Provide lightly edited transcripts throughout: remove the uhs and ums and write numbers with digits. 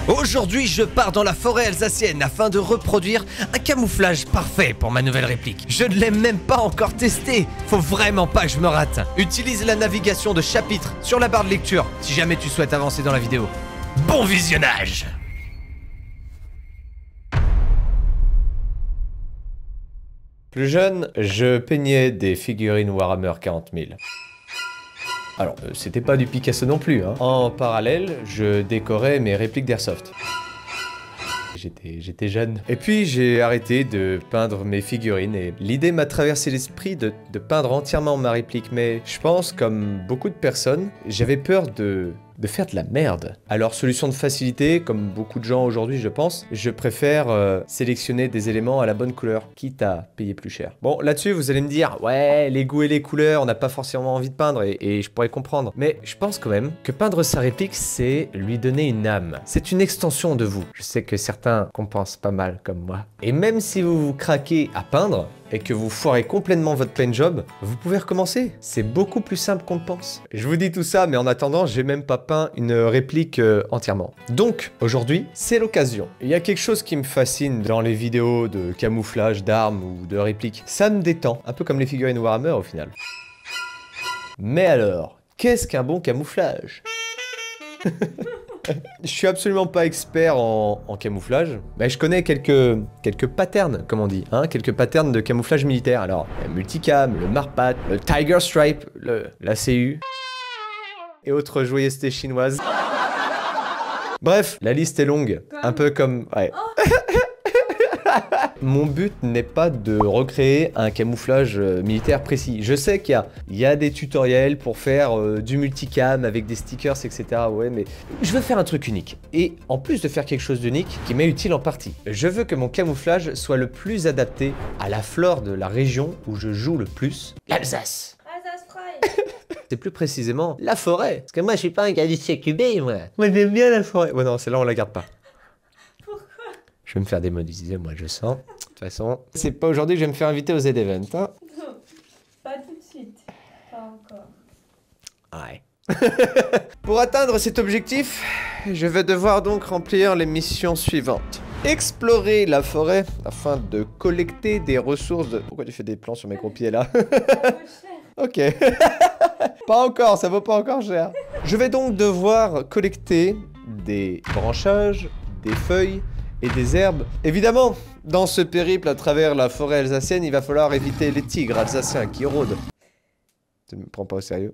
Aujourd'hui, je pars dans la forêt alsacienne afin de reproduire un camouflage parfait pour ma nouvelle réplique. Je ne l'ai même pas encore testé. Faut vraiment pas que je me rate. Utilise la navigation de chapitre sur la barre de lecture si jamais tu souhaites avancer dans la vidéo. Bon visionnage! Plus jeune, je peignais des figurines Warhammer 40 000. Alors, c'était pas du Picasso non plus, hein. En parallèle, je décorais mes répliques d'Airsoft. J'étais jeune. Et puis, j'ai arrêté de peindre mes figurines et l'idée m'a traversé l'esprit de peindre entièrement ma réplique. Mais je pense, comme beaucoup de personnes, j'avais peur de faire de la merde. Alors, solution de facilité, comme beaucoup de gens aujourd'hui, je pense, je préfère sélectionner des éléments à la bonne couleur, quitte à payer plus cher. Bon, là-dessus, vous allez me dire, ouais, les goûts et les couleurs, on n'a pas forcément envie de peindre, et je pourrais comprendre. Mais je pense quand même que peindre sa réplique, c'est lui donner une âme. C'est une extension de vous. Je sais que certains compensent pas mal comme moi. Et même si vous vous craquez à peindre, et que vous foirez complètement votre paint job, vous pouvez recommencer. C'est beaucoup plus simple qu'on le pense. Je vous dis tout ça, mais en attendant, j'ai même pas peint une réplique entièrement. Donc, aujourd'hui, c'est l'occasion. Il y a quelque chose qui me fascine dans les vidéos de camouflage d'armes ou de répliques. Ça me détend, un peu comme les figurines Warhammer au final. Mais alors, qu'est-ce qu'un bon camouflage? Je suis absolument pas expert en camouflage, mais je connais quelques patterns, comme on dit, hein, quelques patterns de camouflage militaire. Alors, le multicam, le Marpat, le Tiger Stripe, la CU et autres joyeusetés chinoises. Bref, la liste est longue, un peu comme... Ouais. Mon but n'est pas de recréer un camouflage militaire précis. Je sais qu'il y a des tutoriels pour faire du multicam avec des stickers, etc. Ouais, mais je veux faire un truc unique. Et en plus de faire quelque chose d'unique, qui m'est utile en partie, je veux que mon camouflage soit le plus adapté à la flore de la région où je joue le plus, l'Alsace. Alsace Fry. C'est plus précisément la forêt. Parce que moi, je suis pas un gars du CQB, moi. Moi, j'aime bien la forêt. Ouais, non, celle-là, on la garde pas. Je vais me faire démonétiser, moi je sens. De toute façon, c'est pas aujourd'hui que je vais me faire inviter aux Z-Event. Hein. Non, pas tout de suite. Pas encore. Ouais. Pour atteindre cet objectif, je vais devoir donc remplir les missions suivantes. Explorer la forêt afin de collecter des ressources de... Pourquoi tu fais des plans sur mes gros pieds là? Ok. Pas encore, ça vaut pas encore cher. Je vais donc devoir collecter des branchages, des feuilles et des herbes. Évidemment, dans ce périple à travers la forêt alsacienne, il va falloir éviter les tigres alsaciens qui rôdent. Tu ne me prends pas au sérieux?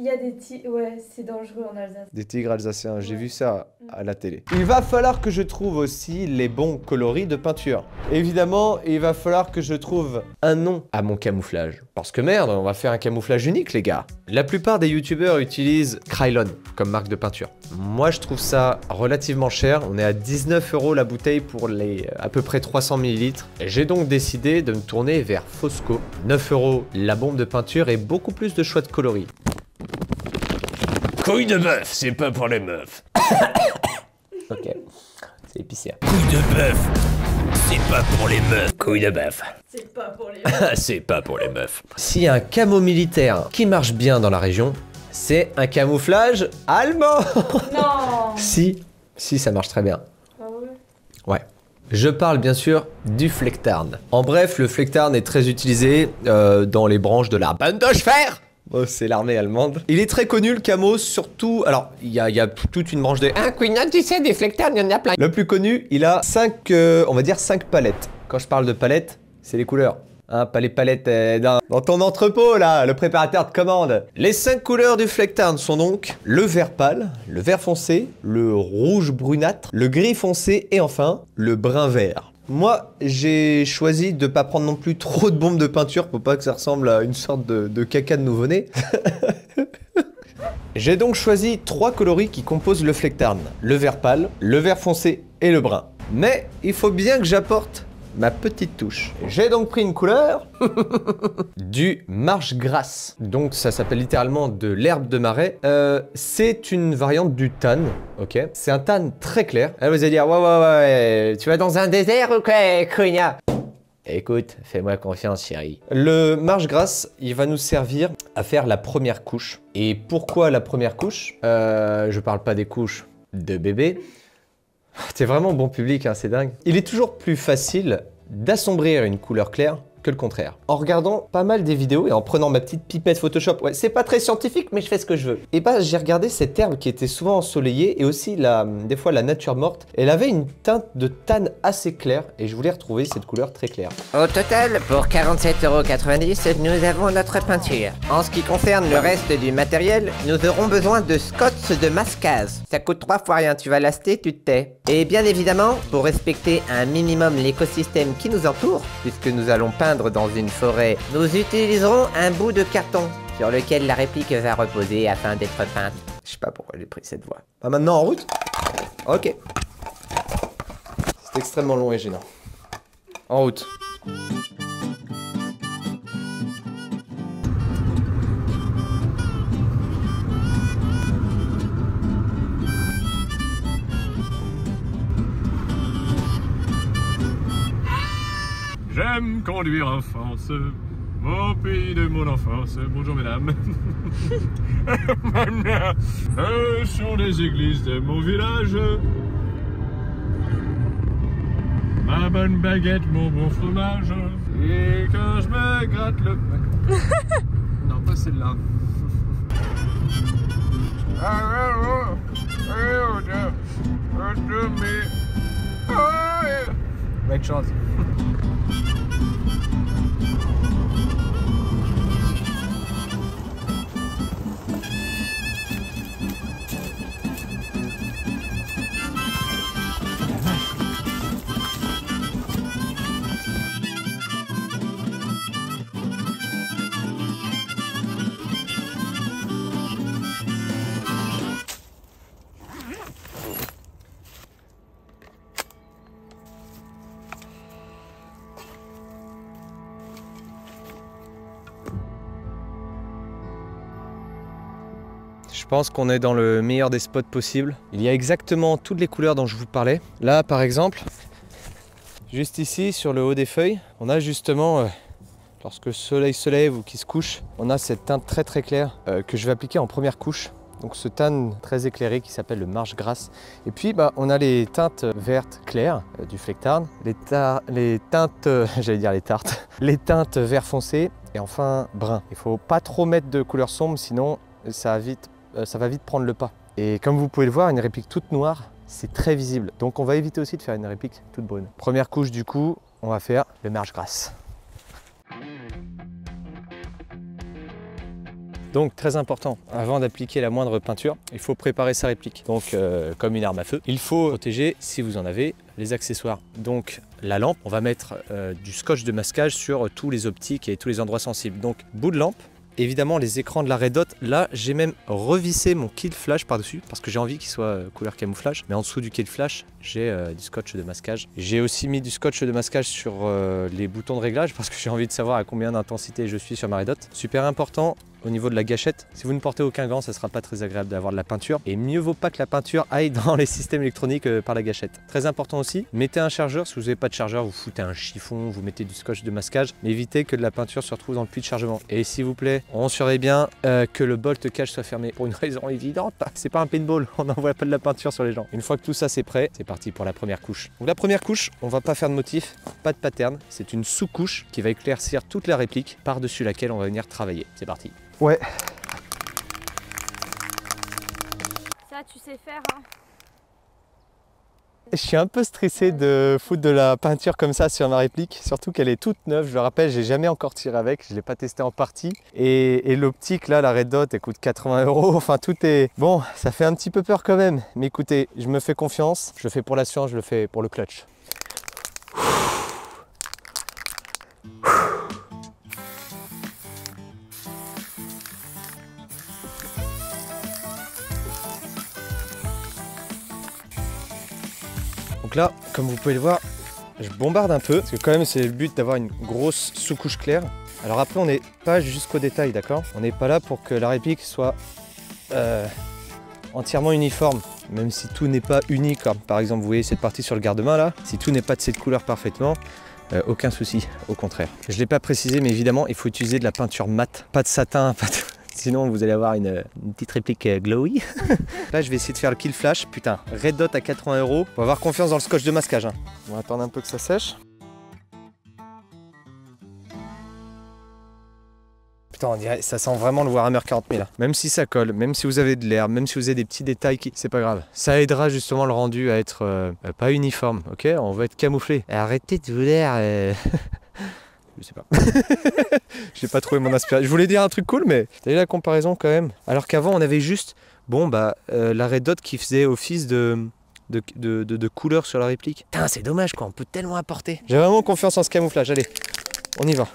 Il y a des tigres... Ouais, c'est dangereux en Alsace. Des tigres alsaciens, j'ai vu ça à la télé. Il va falloir que je trouve aussi les bons coloris de peinture. Évidemment, il va falloir que je trouve un nom à mon camouflage. Parce que merde, on va faire un camouflage unique, les gars. La plupart des youtubeurs utilisent Krylon comme marque de peinture. Moi, je trouve ça relativement cher. On est à 19 € la bouteille pour les à peu près 300 ml. J'ai donc décidé de me tourner vers Fosco. 9 € la bombe de peinture et beaucoup plus de choix de coloris. Couille de bœuf, c'est pas pour les meufs. Ok, c'est épicé. Couille de bœuf, c'est pas pour les meufs. Couille de bœuf. C'est pas pour les... C'est pas pour les meufs. S'il y a un camo militaire qui marche bien dans la région, c'est un camouflage allemand. Non. Si, ça marche très bien. Ah ouais. Ouais. Je parle bien sûr du flectarn. En bref, le flectarn est très utilisé dans les branches de la Bundeswehr. Oh, c'est l'armée allemande. Il est très connu le camo, surtout... Alors, il y a toute une branche de... Ah, Queen, tu sais, des flectarn, il y en a plein. Le plus connu, il a 5, on va dire 5 palettes. Quand je parle de palettes, c'est les couleurs. Hein, pas les palettes dans ton entrepôt, là, le préparateur de commande. Les 5 couleurs du flectarn sont donc le vert pâle, le vert foncé, le rouge brunâtre, le gris foncé et enfin, le brun vert. Moi, j'ai choisi de pas prendre non plus trop de bombes de peinture pour pas que ça ressemble à une sorte de caca de nouveau-né. J'ai donc choisi 3 coloris qui composent le flectarn. Le vert pâle, le vert foncé et le brun. Mais il faut bien que j'apporte ma petite touche. J'ai donc pris une couleur du marche-grasse. Donc ça s'appelle littéralement de l'herbe de marais. C'est une variante du tan, ok? C'est un tan très clair. Elle vous allez dire, ouais, tu vas dans un désert ou quoi, Cogna? Écoute, fais-moi confiance, chérie. Le marche-grasse, il va nous servir à faire la première couche. Et pourquoi la première couche? Je parle pas des couches de bébé, T'es vraiment bon public, hein, c'est dingue. Il est toujours plus facile d'assombrir une couleur claire que le contraire. En regardant pas mal des vidéos et en prenant ma petite pipette Photoshop, ouais, c'est pas très scientifique, mais je fais ce que je veux. Et bah, j'ai regardé cette herbe qui était souvent ensoleillée et aussi des fois la nature morte. Elle avait une teinte de tanne assez claire et je voulais retrouver cette couleur très claire. Au total, pour 47,90 €, nous avons notre peinture. En ce qui concerne le reste du matériel, nous aurons besoin de scotch de masquage. Ça coûte 3 fois rien, tu vas l'acheter, tu te tais. Et bien évidemment, pour respecter un minimum l'écosystème qui nous entoure, puisque nous allons peindre dans une forêt, nous utiliserons un bout de carton sur lequel la réplique va reposer afin d'être peinte. Je sais pas pourquoi j'ai pris cette voie. Bah maintenant en route. Ok. C'est extrêmement long et gênant. En route. J'aime conduire en France, mon pays de mon enfance. Bonjour mesdames. Ce sont les églises de mon village. Ma bonne baguette, mon bon fromage. Et quand je me gratte le... Non, pas celle-là. Bonne chance. Je pense qu'on est dans le meilleur des spots possibles. Il y a exactement toutes les couleurs dont je vous parlais. Là, par exemple, juste ici, sur le haut des feuilles, on a justement, lorsque le soleil se lève ou qu'il se couche, on a cette teinte très très claire que je vais appliquer en première couche. Donc ce tan très éclairé qui s'appelle le marche grasse. Et puis on a les teintes vertes claires du flectarn, les teintes, j'allais dire les tartes, les teintes vert foncé et enfin brun. Il ne faut pas trop mettre de couleur sombre, sinon ça va vite prendre le pas. Et comme vous pouvez le voir, une réplique toute noire, c'est très visible. Donc on va éviter aussi de faire une réplique toute brune. Première couche du coup, on va faire le marche grasse. Donc très important, avant d'appliquer la moindre peinture, il faut préparer sa réplique. Donc comme une arme à feu, il faut protéger, si vous en avez, les accessoires. Donc la lampe, on va mettre du scotch de masquage sur tous les optiques et tous les endroits sensibles. Donc bout de lampe. Évidemment les écrans de la Red Dot, là j'ai même revissé mon kill flash par-dessus parce que j'ai envie qu'il soit couleur camouflage. Mais en dessous du kill flash, j'ai du scotch de masquage. J'ai aussi mis du scotch de masquage sur les boutons de réglage parce que j'ai envie de savoir à combien d'intensité je suis sur ma Red Dot. Super important au niveau de la gâchette. Si vous ne portez aucun gant, ça sera pas très agréable d'avoir de la peinture. Et mieux vaut pas que la peinture aille dans les systèmes électroniques par la gâchette. Très important aussi, mettez un chargeur. Si vous n'avez pas de chargeur, vous foutez un chiffon, vous mettez du scotch de masquage. Mais évitez que de la peinture se retrouve dans le puits de chargement. Et s'il vous plaît, on surveille bien que le bolt cache soit fermé. Pour une raison évidente, c'est pas un paintball. On n'envoie pas de la peinture sur les gens. Une fois que tout ça c'est prêt, c'est parti pour la première couche. Donc la première couche, on va pas faire de motif, pas de pattern. C'est une sous-couche qui va éclaircir toute la réplique par-dessus laquelle on va venir travailler. C'est parti. Ouais. Ça, tu sais faire, hein. Je suis un peu stressé de foutre de la peinture comme ça sur ma réplique, surtout qu'elle est toute neuve, je le rappelle, j'ai jamais encore tiré avec, je ne l'ai pas testé en partie. Et l'optique là, la Red Dot, elle coûte 80 €, enfin tout est... Bon, ça fait un petit peu peur quand même, mais écoutez, je me fais confiance, je le fais pour la science, je le fais pour le clutch. Donc là, comme vous pouvez le voir, je bombarde un peu, parce que quand même c'est le but d'avoir une grosse sous-couche claire. Alors après on n'est pas jusqu'au détail, d'accord? On n'est pas là pour que la réplique soit entièrement uniforme, même si tout n'est pas unique. Par exemple, vous voyez cette partie sur le garde-main là, si tout n'est pas de cette couleur parfaitement, aucun souci, au contraire. Je ne l'ai pas précisé, mais évidemment il faut utiliser de la peinture mate, pas de satin, sinon vous allez avoir une petite réplique glowy. Là je vais essayer de faire le kill flash. Putain, red dot à 80 €. On va avoir confiance dans le scotch de masquage. Hein. On va attendre un peu que ça sèche. Putain, on dirait, ça sent vraiment le Warhammer 40 000. Là. Même si ça colle, même si vous avez de l'herbe, même si vous avez des petits détails, c'est pas grave. Ça aidera justement le rendu à être pas uniforme, ok? On va être camouflé. Arrêtez de vouloir... Je sais pas. J'ai pas trouvé mon inspiration. Je voulais dire un truc cool, mais t'as vu la comparaison quand même. Alors qu'avant, on avait juste, la red dot qui faisait office de couleur sur la réplique. Putain, c'est dommage quoi, on peut tellement apporter. J'ai vraiment confiance en ce camouflage, allez, on y va.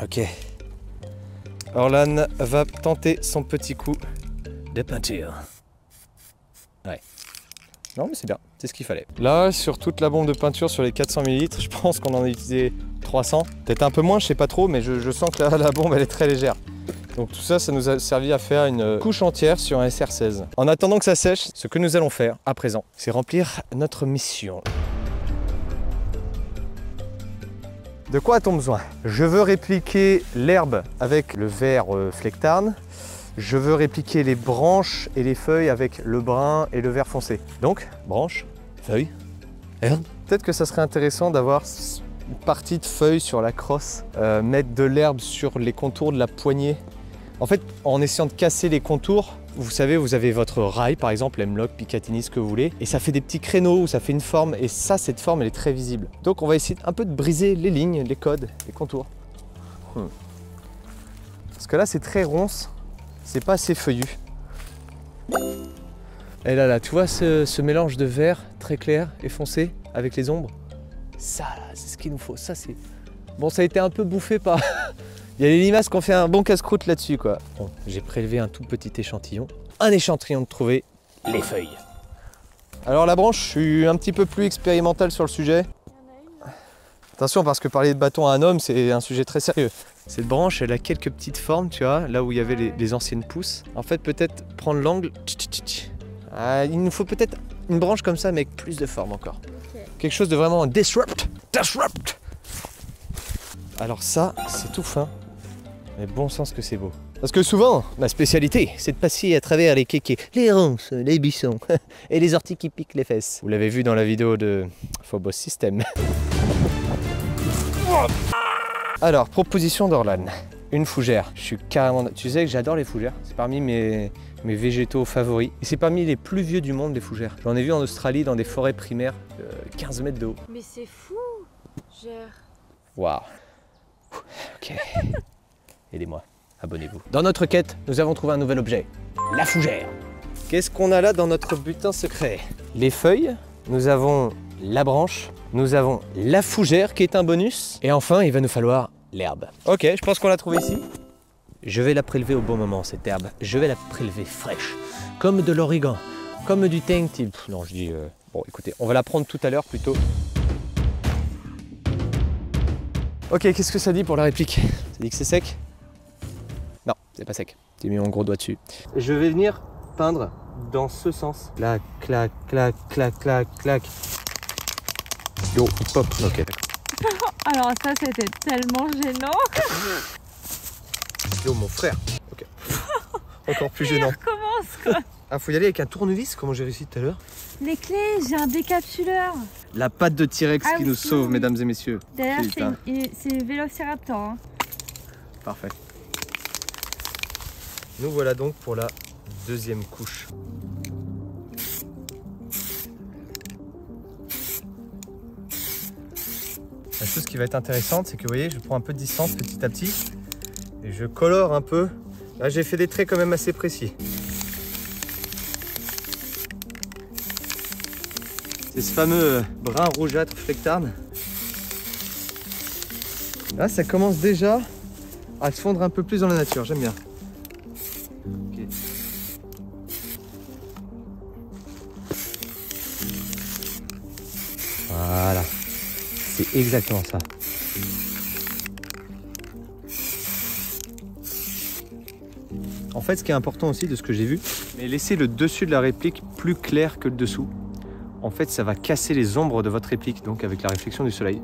Ok. Orlan va tenter son petit coup de peinture. Ouais. Non mais c'est bien, c'est ce qu'il fallait. Là, sur toute la bombe de peinture, sur les 400 ml, je pense qu'on en a utilisé 300. Peut-être un peu moins, je sais pas trop, mais je sens que la bombe elle est très légère. Donc tout ça, ça nous a servi à faire une couche entière sur un SR16. En attendant que ça sèche, ce que nous allons faire à présent, c'est remplir notre mission. De quoi a-t-on besoin? Je veux répliquer l'herbe avec le vert flectarn. Je veux répliquer les branches et les feuilles avec le brun et le vert foncé. Donc, branches, feuilles, herbe. Peut-être que ça serait intéressant d'avoir une partie de feuilles sur la crosse, mettre de l'herbe sur les contours de la poignée. En fait, en essayant de casser les contours, vous savez, vous avez votre rail, par exemple, M-Lock, Picatinny, ce que vous voulez, et ça fait des petits créneaux où ça fait une forme, et ça, cette forme, elle est très visible. Donc on va essayer un peu de briser les lignes, les codes, les contours. Parce que là, c'est très ronce, c'est pas assez feuillu. Et là, tu vois ce mélange de vert très clair et foncé avec les ombres? Ça, c'est ce qu'il nous faut, ça c'est... Bon, ça a été un peu bouffé par... Il y a les limaces qui ont fait un bon casse-croûte là-dessus, quoi. Bon, j'ai prélevé un tout petit échantillon. Un échantillon de trouver les feuilles. Alors la branche, je suis un petit peu plus expérimental sur le sujet. Attention, parce que parler de bâton à un homme, c'est un sujet très sérieux. Cette branche, elle a quelques petites formes, tu vois, là où il y avait les anciennes pousses. En fait, peut-être prendre l'angle... il nous faut peut-être une branche comme ça, mais avec plus de forme encore. Okay. Quelque chose de vraiment disrupt. Alors ça, c'est tout fin. Mais bon sens que c'est beau. Parce que souvent, ma spécialité, c'est de passer à travers les kékés, les ronces, les buissons et les orties qui piquent les fesses. Vous l'avez vu dans la vidéo de Phobos System. Alors, proposition d'Orlan. Une fougère. Je suis carrément... Tu sais que j'adore les fougères. C'est parmi mes végétaux favoris. Et c'est parmi les plus vieux du monde, les fougères. J'en ai vu en Australie dans des forêts primaires, 15 mètres de haut. Mais c'est fou, Gère. Waouh. Ok. Aidez-moi, abonnez-vous. Dans notre quête, nous avons trouvé un nouvel objet, la fougère. Qu'est-ce qu'on a là dans notre butin secret? Les feuilles, nous avons la branche, nous avons la fougère qui est un bonus. Et enfin, il va nous falloir l'herbe. Ok, je pense qu'on l'a trouvé ici. Je vais la prélever au bon moment, cette herbe. Je vais la prélever fraîche, comme de l'origan, comme du thym. Non, je dis... Bon, écoutez, on va la prendre tout à l'heure plutôt. Ok, qu'est-ce que ça dit pour la réplique? Ça dit que c'est sec? Non, c'est pas sec. J'ai mis mon gros doigt dessus. Je vais venir peindre dans ce sens. Clac, clac, clac, clac, clac, clac. Yo, pop. Ok, d'accord. Alors ça, c'était tellement gênant. Yo, mon frère. Ok. Encore plus gênant. On recommence quoi. Ah, faut y aller avec un tournevis, comment j'ai réussi tout à l'heure? Les clés, j'ai un décapsuleur. La patte de T-Rex qui nous sauve, mesdames et messieurs. D'ailleurs, c'est Vélociraptor. Hein. Parfait. Nous voilà donc pour la deuxième couche. La chose qui va être intéressante, c'est que vous voyez, je prends un peu de distance petit à petit et je colore un peu. Là, j'ai fait des traits quand même assez précis. C'est ce fameux brun rougeâtre flectarn. Là, ça commence déjà à se fondre un peu plus dans la nature, j'aime bien. Okay. Voilà, c'est exactement ça. En fait, ce qui est important aussi de ce que j'ai vu, mais laisser le dessus de la réplique plus clair que le dessous. en fait, ça va casser les ombres de votre réplique, donc avec la réflexion du soleil.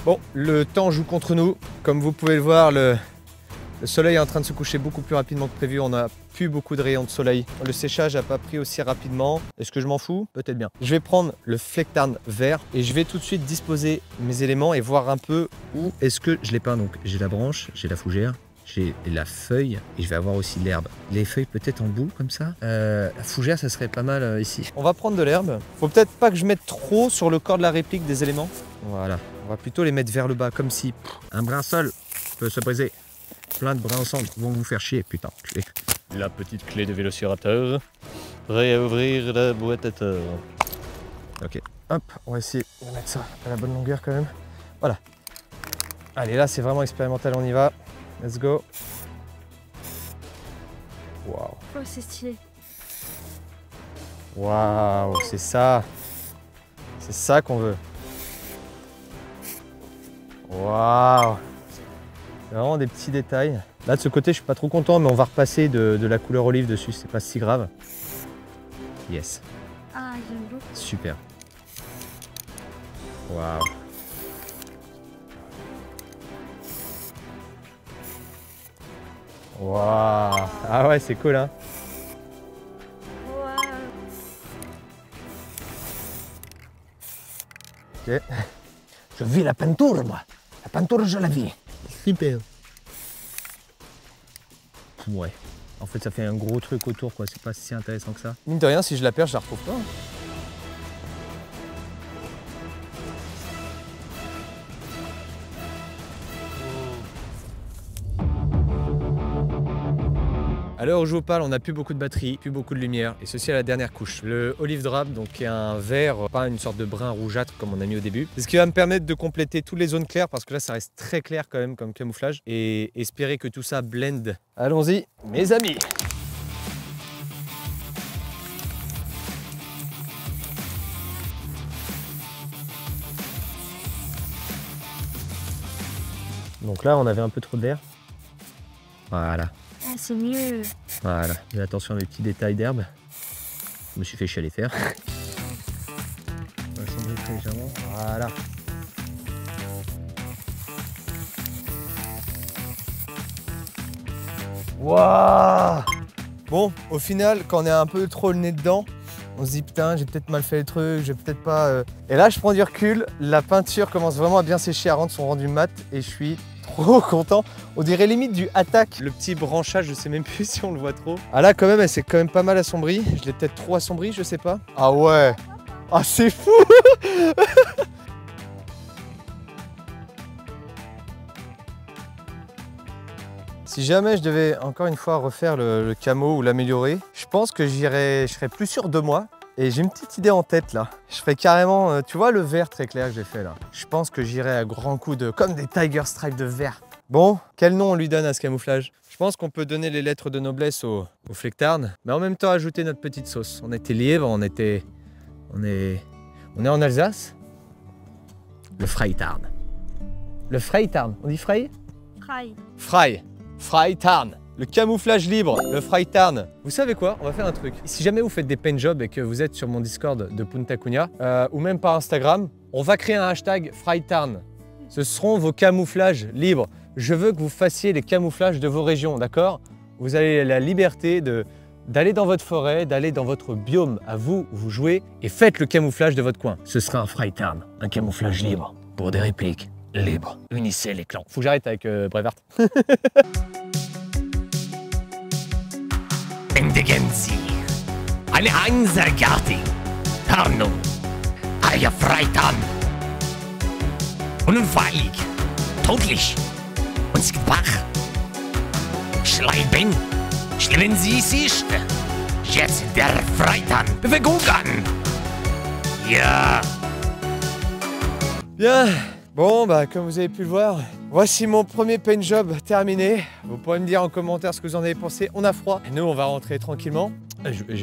Bon, le temps joue contre nous. Comme vous pouvez le voir, le soleil est en train de se coucher beaucoup plus rapidement que prévu. On n'a plus beaucoup de rayons de soleil. Le séchage n'a pas pris aussi rapidement. Est-ce que je m'en fous? Peut-être bien. Je vais prendre le Flecktarn vert et je vais tout de suite disposer mes éléments et voir un peu où est-ce que je les peins. Donc j'ai la branche, j'ai la fougère, j'ai la feuille et je vais avoir aussi l'herbe. Les feuilles peut-être en bout comme ça. La fougère, ça serait pas mal ici. On va prendre de l'herbe. Faut peut-être pas que je mette trop sur le corps de la réplique des éléments. Voilà. On va plutôt les mettre vers le bas, comme si un brin seul peut se briser. Plein de brins ensemble vont vous faire chier, putain. La petite clé de vélociraptor. Prêt à ouvrir la boîte à tort. Ok. Hop, on va essayer de mettre ça à la bonne longueur quand même. Voilà. Allez, là c'est vraiment expérimental, on y va. Let's go. Waouh. Oh, c'est stylé. Waouh, c'est ça. C'est ça qu'on veut. Waouh. C'est vraiment des petits détails. Là de ce côté je suis pas trop content, mais on va repasser de la couleur olive dessus, c'est pas si grave. Yes. Ah, j'aime beaucoup. Super. Waouh. Waouh. Ah ouais, c'est cool hein. Waouh. Ok. Je vis la peinture moi. La peinture je la vis. Super. Ouais. En fait ça fait un gros truc autour quoi, c'est pas si intéressant que ça. Mine de rien, si je la perds, je la retrouve pas. À l'heure où je vous parle, on n'a plus beaucoup de batterie, plus beaucoup de lumière, et ceci à la dernière couche. Le olive drab, donc qui est un vert, pas une sorte de brun rougeâtre comme on a mis au début. C'est ce qui va me permettre de compléter toutes les zones claires, parce que là ça reste très clair quand même comme camouflage, et espérer que tout ça blende. Allons-y, mes amis. Donc là on avait un peu trop d'air. Voilà. Ah, c'est mieux. Voilà, mais attention à mes petits détails d'herbe. Je me suis fait chier à les faire. On va changer très légèrement. Voilà. Waouh! Bon, au final, quand on est un peu trop le nez dedans, on se dit putain, j'ai peut-être mal fait le truc, j'ai peut-être pas... Et là, je prends du recul, la peinture commence vraiment à bien sécher, à rendre son rendu mat, et je suis trop content. On dirait limite du attaque. Le petit branchage, je sais même plus si on le voit trop. Ah là, quand même, elle s'est quand même pas mal assombrie. Je l'ai peut-être trop assombrie, je sais pas. Ah ouais! Ah, c'est fou! Si jamais je devais encore une fois refaire le camo ou l'améliorer, je pense que je serais plus sûr de moi. Et j'ai une petite idée en tête là. Je ferais carrément, tu vois le vert très clair que j'ai fait là. Je pense que j'irais à grands coups de, comme des Tiger Stripes de vert. Bon, quel nom on lui donne à ce camouflage? Je pense qu'on peut donner les lettres de noblesse au Flecktarn, mais en même temps ajouter notre petite sauce. On était libre, on est en Alsace. Le Freitarn. Le Freitarn, on dit Frey? Fry. Frey. Freitarn. Le camouflage libre, le Freitarn. Vous savez quoi? On va faire un truc. Si jamais vous faites des paint jobs et que vous êtes sur mon Discord de Punta Cuna, ou même par Instagram, on va créer un hashtag Freitarn. Ce seront vos camouflages libres. Je veux que vous fassiez les camouflages de vos régions, d'accord? Vous avez la liberté d'aller dans votre forêt, d'aller dans votre biome à vous où vous jouez et faites le camouflage de votre coin. Ce sera un Freitarn, un camouflage libre pour des répliques libres. Unissez les clans. Faut que j'arrête avec Brevard. Intelligenz, eine Einserkarte, Tarnung, Eier Freitarn. Unfallig, tödlich, uns Gebach. Schleiben, schlimmen Sie sich. Jetzt der Freitarn, Bewegung an. Ja. Bien, bon bah comme vous avez pu le voir, voici mon premier paint job terminé. Vous pourrez me dire en commentaire ce que vous en avez pensé. On a froid, nous on va rentrer tranquillement.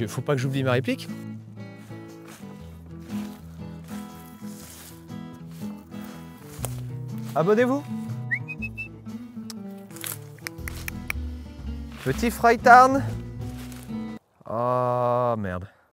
Faut pas que j'oublie ma réplique. Abonnez-vous. Petit Freitarn. Oh merde.